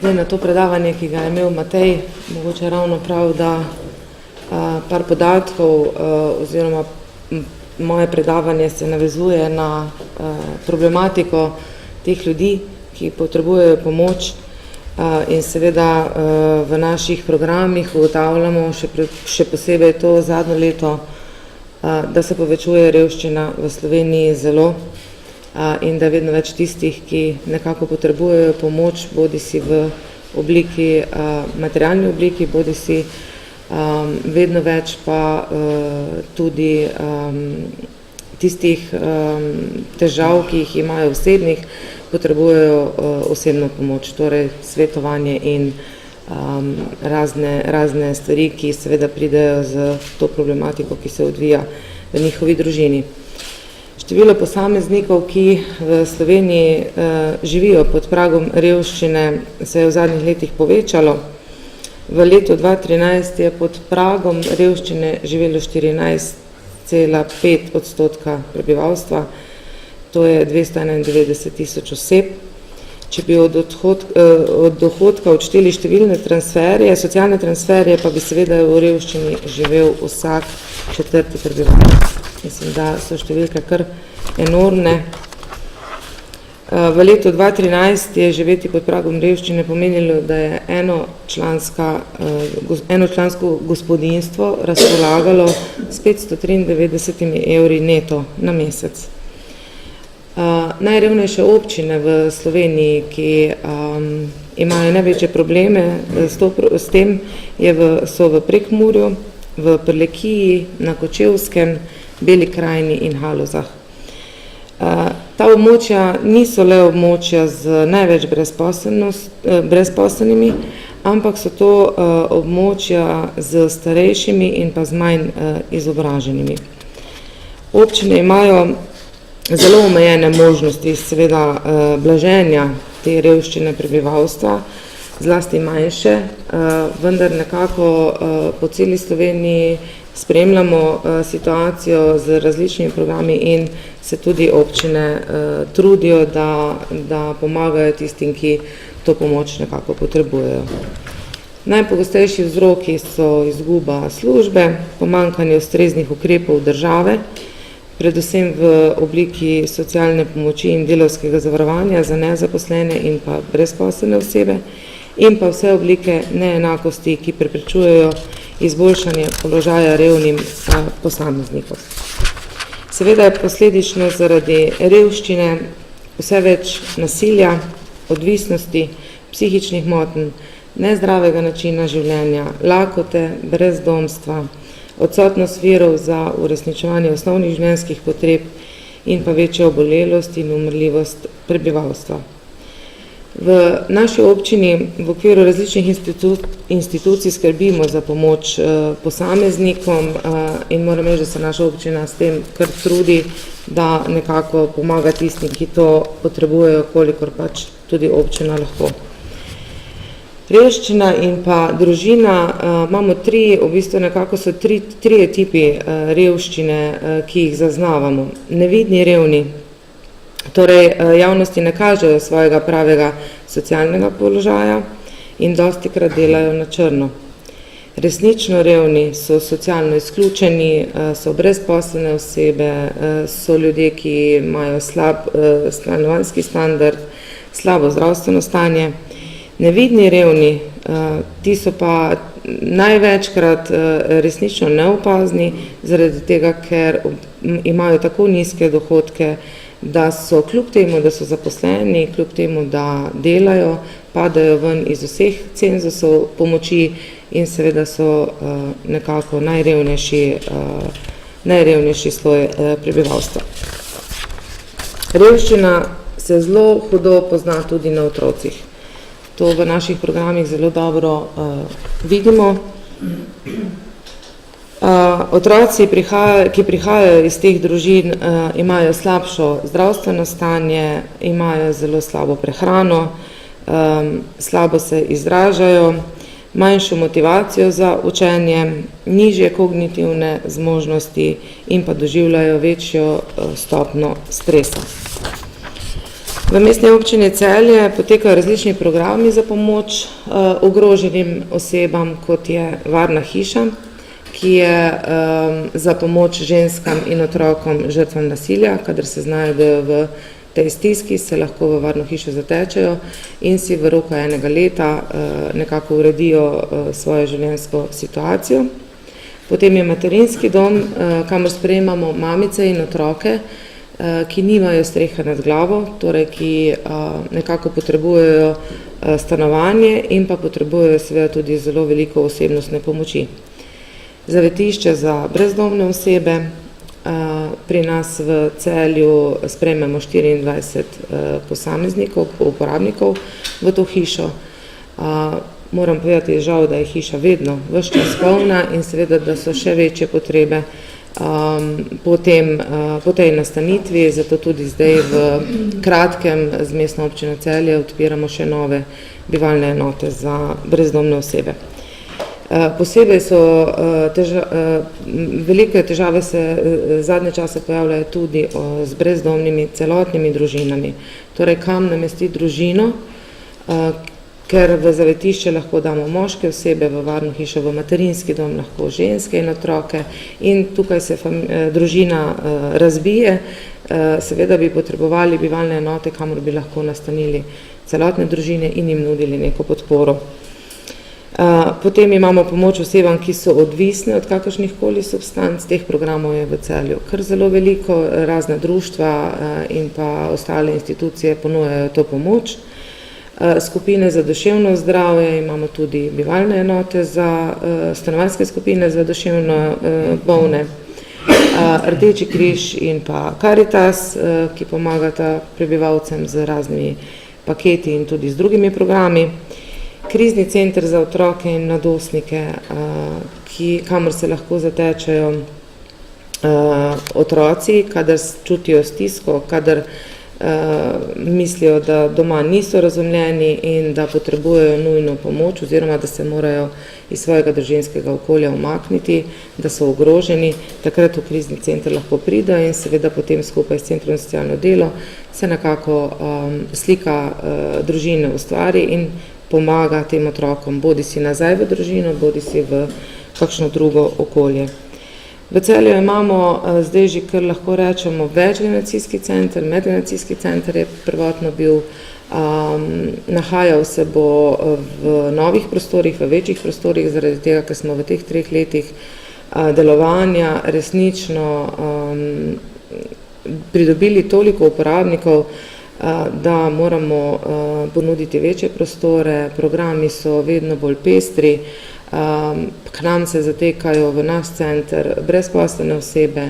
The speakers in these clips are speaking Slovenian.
Zdaj na to predavanje, ki ga je imel Matej, mogoče ravno prav, da par podatkov oziroma moje predavanje se navezuje na problematiko teh ljudi, ki potrebujejo pomoč in seveda v naših programih ugotavljamo še posebej to zadnje leto, da se povečuje revščina v Sloveniji zelo in da je vedno več tistih, ki nekako potrebujejo pomoč, bodisi v obliki, materialni obliki, bodisi vedno več pa tudi tistih težav, ki jih imajo osebnih, potrebujejo osebno pomoč, torej svetovanje in razne stvari, ki seveda pridejo z to problematiko, ki se odvija v njihovi družini. Število posameznikov, ki v Sloveniji živijo pod pragom revščine, se je v zadnjih letih povečalo. V letu 2013 je pod pragom revščine živelo 14,5% prebivalstva, to je 291.000 oseb. Če bi od dohodka odšteli številne transferje, socialne transferje, pa bi seveda v revščini živel vsak četrti prebivalec. Mislim, da so številke kar enormne. V letu 2013 je živeti pod pragom revščine pomenilo, da je enočlansko gospodinjstvo razpolagalo s 593 evri neto na mesec. Najrevnejše občine v Sloveniji, ki imajo največje probleme s tem, so v Prekmurju, v Prlekiji, na Kočevskem, Beli krajini in Halozah. Ta območja niso le območja z največ brezposelnimi, ampak so to območja z starejšimi in pa z manj izobraženimi. Občine imajo zelo omejene možnosti seveda blaženja te revščine prebivalstva, zlasti manjše, vendar nekako po celi Sloveniji spremljamo situacijo z različnimi programi in se tudi občine trudijo, da pomagajo tistim, ki to pomoč nekako potrebujejo. Najpogostejši vzroki so izguba službe, pomanjkanje ustreznih ukrepov države, predvsem v obliki socialne pomoči in delavskega zavarovanja za nezaposlene in pa brezposelne osebe in pa vse oblike neenakosti, ki preprečujejo izboljšanje položaja revnim posameznikov. Seveda je posledično zaradi revščine vse več nasilja, odvisnosti, psihičnih motenj, nezdravega načina življenja, lakote, brezdomstva, odsotnost virov za uresničevanje osnovnih življenjskih potreb in pa večja obolelost in umrljivost prebivalstva. V naši občini v okviru različnih institucij skrbimo za pomoč posameznikom in moram reči, da se naša občina s tem kar trudi, da nekako pomaga tistim, ki to potrebujejo, kolikor pač tudi občina lahko. Revščina in pa družina, imamo v bistvu nekako so trije tipi revščine, ki jih zaznavamo. Nevidni revni, torej javnosti ne kažejo svojega pravega socialnega položaja in dostikrat delajo na črno. Resnično revni so socialno izključeni, so brezposelne osebe, so ljudje, ki imajo slab stanovanjski standard, slabo zdravstveno stanje. Nevidni revni, ti so pa največkrat resnično neopazni, zaradi tega, ker imajo tako nizke dohodke, da so kljub temu, da so zaposleni, kljub temu, da delajo, padajo ven iz vseh cenzusov pomoči in seveda so nekako najrevnejši sloj prebivalstva. Revščina se zelo hudo pozna tudi na otrocih. To v naših programih zelo dobro vidimo. Otroci, ki prihajajo iz teh družin, imajo slabšo zdravstveno stanje, imajo zelo slabo prehrano, slabo se izražajo, manjšo motivacijo za učenje, nižje kognitivne zmožnosti in pa doživljajo večjo stopnjo stresa. V Mestni občini Celje potekajo različni programi za pomoč ogroženim osebam, kot je Varna hiša, ki je za pomoč ženskam in otrokom žrtvam nasilja, kadar se znajdejo v tej stiski, se lahko v Varno hišo zatečejo in si v roku enega leta nekako uredijo svojo življenjsko situacijo. Potem je materinski dom, kamor sprejemamo mamice in otroke, ki nimajo strehe nad glavo, torej ki nekako potrebujejo stanovanje in pa potrebujejo seveda tudi zelo veliko osebnostne pomoči. Zavetišče za brezdomne osebe, pri nas v Celju sprejmemo 24 posameznikov, uporabnikov v to hišo. Moram povedati, žal, da je hiša vedno ves čas polna in seveda, da so še večje potrebe po tej nastanitvi, zato tudi zdaj v kratkem z Mestno občino Celje odpiramo še nove bivalne enote za brezdomne osebe. Posebej so velike težave se zadnje čase pojavljajo tudi z brezdomnimi celotnimi družinami. Torej, kam namestiti družino, ker v zavetišče lahko damo moške osebe, v varno hišo, v materinski dom lahko ženske in otroke in tukaj se družina razbije, seveda bi potrebovali bivalne enote, kamor bi lahko nastanili celotne družine in jim nudili neko podporo. Potem imamo pomoč osebam, ki so odvisne od kakršnihkoli substanc, teh programov je v Celju kar zelo veliko, razna društva in pa ostale institucije ponujajo to pomoč. Skupine za duševno zdravje, imamo tudi bivalne enote za stanovanjske skupine za duševno bolne, Rdeči križ in pa Karitas, ki pomagata prebivalcem z raznimi paketi in tudi z drugimi programi. Krizni center za otroke in mladostnike, kamor se lahko zatečejo otroci, kadar čutijo stisko, kadar mislijo, da doma niso razumljeni in da potrebujejo nujno pomoč oziroma da se morajo iz svojega družinskega okolja umakniti, da so ogroženi, takrat v krizni center lahko pridejo in seveda potem skupaj s Centrom za socialno delo se nekako slika družine ustvari in pomaga tem otrokom, bodi si nazaj v družino, bodi si v kakšno drugo okolje. V Celju imamo zdaj že, kar lahko rečemo, večgeneracijski center, medgeneracijski center je prvotno bil, nahajal se bo v novih prostorih, v večjih prostorih, zaradi tega, ker smo v teh 3 letih delovanja resnično pridobili toliko uporabnikov, da moramo ponuditi večje prostore, programi so vedno bolj pestri, k nam se zatekajo v naš center brezposelne osebe,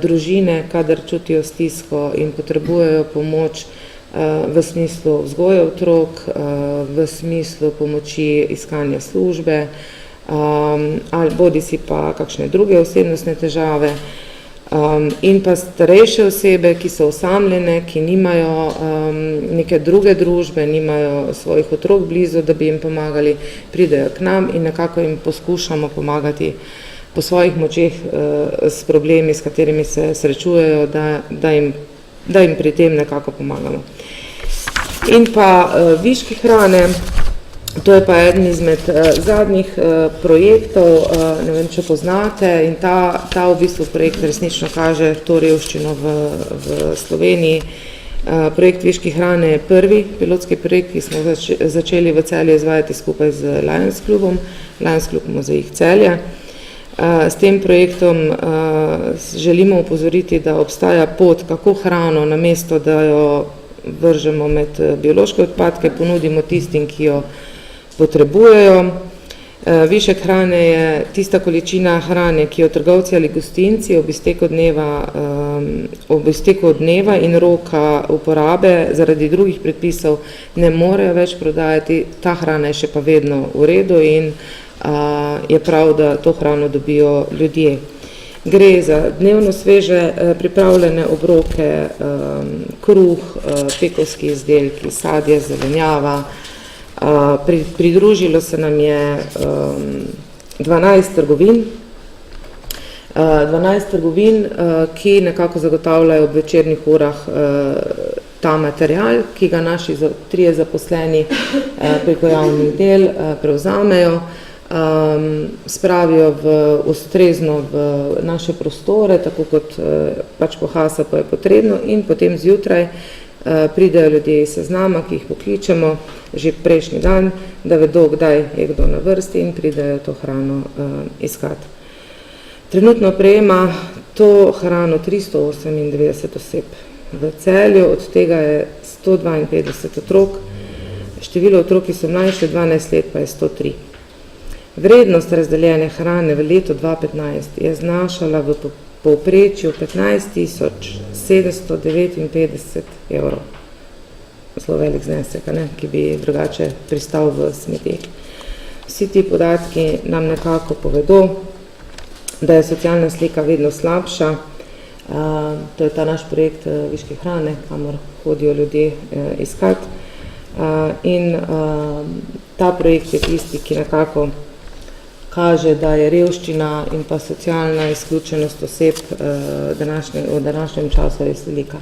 družine, kadar čutijo stisko in potrebujejo pomoč v smislu vzgoje otrok, v smislu pomoči iskanja službe, ali bodi si pa kakšne druge osebnostne težave, in pa starejše osebe, ki so osamljene, ki nimajo neke druge družbe, nimajo svojih otrok blizu, da bi jim pomagali, pridejo k nam in nekako jim poskušamo pomagati po svojih močeh s problemi, s katerimi se srečujejo, da jim pri tem nekako pomagamo. In pa viški hrane, to je pa eden izmed zadnjih projektov, ne vem, če poznate, in ta v bistvu projekt resnično kaže to revščino v Sloveniji. Projekt viški hrane je prvi pilotski projekt, ki smo začeli v Celju izvajati skupaj z Lions klubom, Lions klub Mozaik Celje. S tem projektom želimo upozoriti, da obstaja pot, kako hrano, namesto da jo vržemo med biološke odpadke, ponudimo tistim, ki jo potrebujejo. Višek hrane je tista količina hrane, ki jo trgovci ali gostinci ob izteku dneva in roka uporabe zaradi drugih predpisov ne morejo več prodajati. Ta hrana je še pa vedno v redu in je prav, da to hrano dobijo ljudje. Gre za dnevno sveže pripravljene obroke, kruh, pekovski izdelki, sadje, zelenjava. Pridružilo se nam je 12 trgovin, ki nekako zagotavljajo ob večernih urah ta material, ki ga naši 3 zaposleni preko javnih del prevzamejo, spravijo ustrezno v naše prostore, tako kot pač po HASAP je potrebno, in potem zjutraj pridejo ljudje iz seznama, ki jih pokličemo že prejšnji dan, da vedo, kdaj je kdo na vrsti in pridejo to hrano iskati. Trenutno prejema to hrano 398 oseb v Celju, od tega je 152 otrok, število otrok, ki so mlajše 12 let, pa je 103. Vrednost razdeljene hrane v letu 2015 je znašala v povprečju 15 759 evrov. Zelo velik znesek, ki bi drugače pristal v smetih. Vsi ti podatki nam nekako povedo, da je socialna slika vedno slabša. To je ta naš projekt Viške hrane, kamor hodijo ljudje iskati. In ta projekt je tisti, ki nekako kaže, da je revščina in pa socialna izključenost oseb v današnjem času res velika.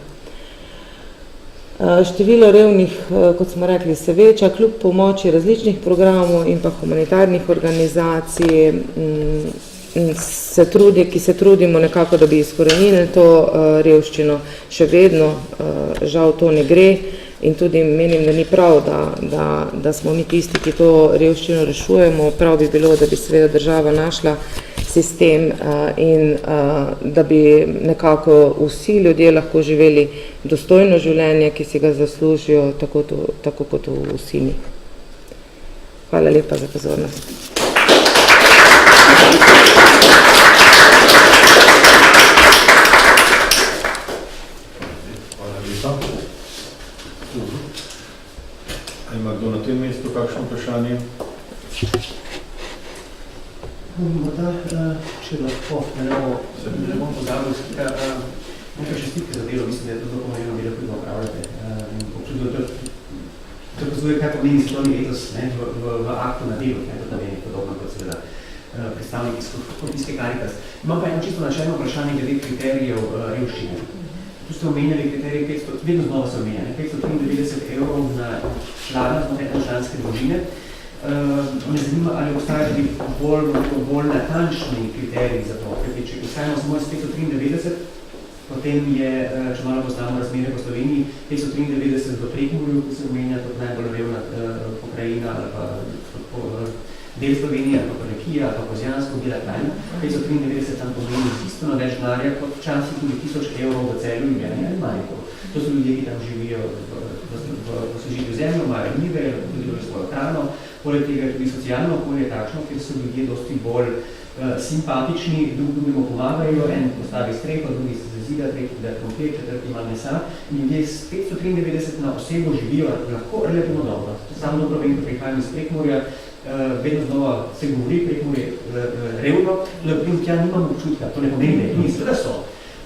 Število revnih, kot smo rekli, se veča, kljub pomoči različnih programov in pa humanitarnih organizacij, ki se trudimo nekako, da bi izkorenili to revščino, še vedno žal to ne gre. In tudi menim, da ni prav, da smo mi tisti, ki to revščino rešujemo. Prav bi bilo, da bi seveda država našla sistem in da bi nekako vsi ljudje lahko živeli dostojno življenje, ki si ga zaslužijo, tako kot vsi mi. Hvala lepa za pozornost. Ima kdo na tem mestu kakšno vprašanje? Morda, če lahko, ne bom pozabil, nekaj čestitke za delo, mislim, da je to zelo pomembno delo, ki ga opravljate. To pozuje, kaj pomeni svetovni letos v aktu na delu, kaj to pomeni podobno kot seveda predstavniki Skopijske Karitas. Imam pa eno čisto načelno vprašanje glede kriterijev revščine. Tu ste omenjali kriterij 500, vedno znova se omenjali, 593 evrov na člana, enočlanske družine. Me zanima, ali obstaja tudi bolj natančni kriterij za to, ker če izhajamo samo iz 593, potem je, če malo poznamo razmere po Sloveniji, 593 v Prekmurju, ki se omenja kot najbolj revna pokrajina ali pa del Slovenije, ali pa Porekija, ali pa Kozjansko, Bela Krajina, 593 tam pomeni bistveno več denarja kot včasih tudi 1000 evrov v Celju, Ljubljani ali Mariboru. To so ljudje, ki tam živijo v sožitju zemljo, imajo njive, pridelujejo svojo hrano. Poleg tega je tudi socialno okolje takšno, kjer so ljudje dosti bolj simpatični, drugemu pomagajo, en postavi streho, drugi se zazida, tretji da krompir, četrti ima mesa. In ljudje s 593 na osebo živijo lahko relativno dobro. Samo dobro vem, ko prihajam iz Prekmurja, vedno znova se govori, Prekmurje revno, tja nimam občutka, to ne pomeni, da je ni, seveda so.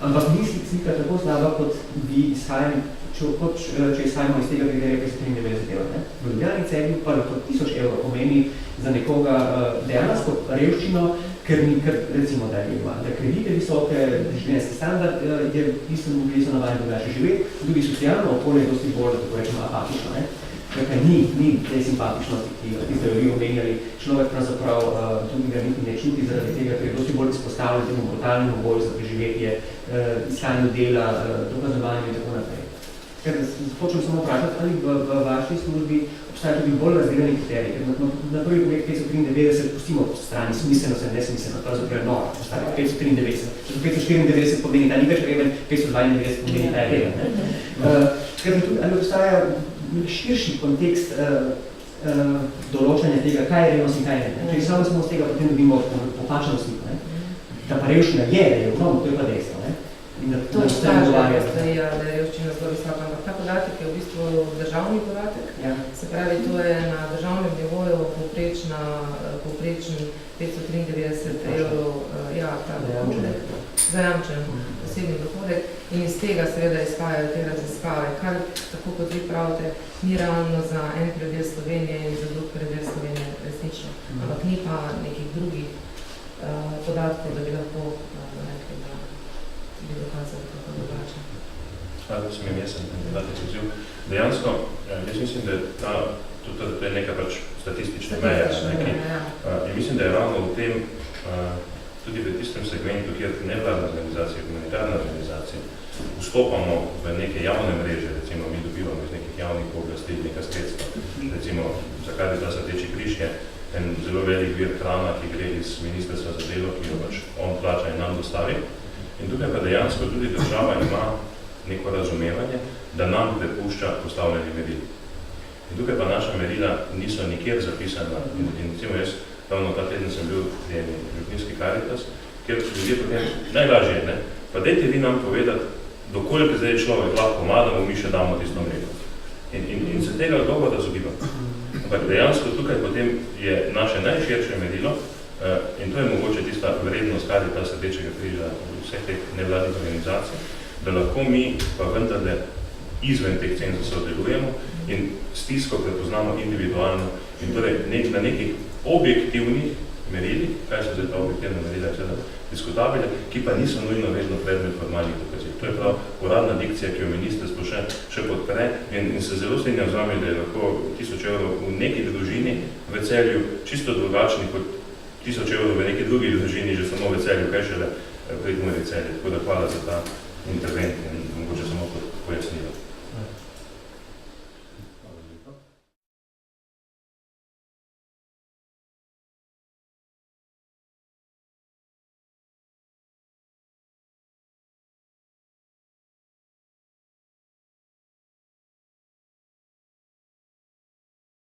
Ampak ni slika tako slaba, kot bi izhajali, če izhajamo iz tega kriterija 593 evrov. V Ljubljani Celju pa lahko 1000 evrov pomeni za nekoga dejansko revščino, ker recimo, da kredite visoke, življenjski standard je bistveno, ki so navajeni drugače živeti, tudi socialno okolje je dosti bolj, tako rečemo, apatično. Nekaj ni te simpatičnosti, ki ste jo vi omenjali. Človek pravzaprav tudi ga niti ne čuti zaradi tega, ker je dosti bolj izpostavljen temu brutalnemu boju za preživetje, iskanju dela, dokazovanju in tako naprej. Ker hočem samo vprašati, ali v vaši službi obstaja tudi bolj razdeljeni kriterij, ker na prvi pogled 593 pustimo po strani, smiselno se nesmiselno, pravzaprav je noro, postavi 593. 594 pomeni, da ni več reven, 592 pomeni, da je reven. Ker tudi, ali obstaja širši kontekst določanja tega, kaj je revnost in kaj je ne. Če samo smo z tega potem dobimo popačeno sliko, da pa revščina je revno, to je pa dejstvo. To kaže, da je revščina zelo visoka, ampak ta podatek je v bistvu državni podatek. Se pravi, to je na državnem nivoju povprečen 593 evrov, ta dohodek, zajamčen posebni dohodek, in iz tega seveda izhajajo te raziskave, kar, tako kot vi pravite, ni realno za en predel Slovenije in za drug predel Slovenije resnično, ampak ni pa nekih drugih podatkov, da bi lahko rekli, da bi dokazali kako drugače. Hvala, da sem jim jesen, da dati poziv. Dejansko, jaz mislim, da to je neka pač statistična meja. In mislim, da je ravno v tem, tudi v tistem segmentu, kjer nevladne organizacije, humanitarne organizacije, vstopamo v neke javne mreže, recimo mi dobivamo iz nekih javnih oblasti neka sredstva, recimo za Karitas Rdeči križ je en zelo velik vir hrana, ki gre iz Ministrstva za delo, ki jo pač on plača in nam dostavi. In tukaj pa dejansko tudi država ima neko razumevanje, da nam prepušča postavljanje meril. In tukaj pa naša merila niso nikjer zapisana. In recimo jaz, ravno ta teden sem bil pri eni Župnijski Karitas, kjer ljudje potem najlažje, ne? Pa dajte vi nam povedati, dokoliko zdaj človek lahko pomadamo, mi še damo tisto mleko. In se tega dolgo razogibam. Ampak dejansko tukaj potem je naše najširše merilo, in to je mogoče tista vrednost Karitas Rdečega križa vseh teh nevladnih organizacij, da lahko mi pa vendarle izven teh cenzusov delujemo in stisko prepoznamo individualno in torej na nekih objektivnih merilih, kaj so zdaj ta objektivna merila, je seveda diskutabile, ki pa niso nujno vedno predmet formalnih dokazil. To je prav uradna dikcija, ki jo ministrstvo še podpre in se zelo strinjam z vami, da je lahko 1000 evrov v neki družini v Celju čisto drugačni kot 1000 evrov v neki drugi družini, že samo v Celju, kaj šele pred Muri Celje. Tako da hvala za ta intervent in mogoče samo pojasnilo.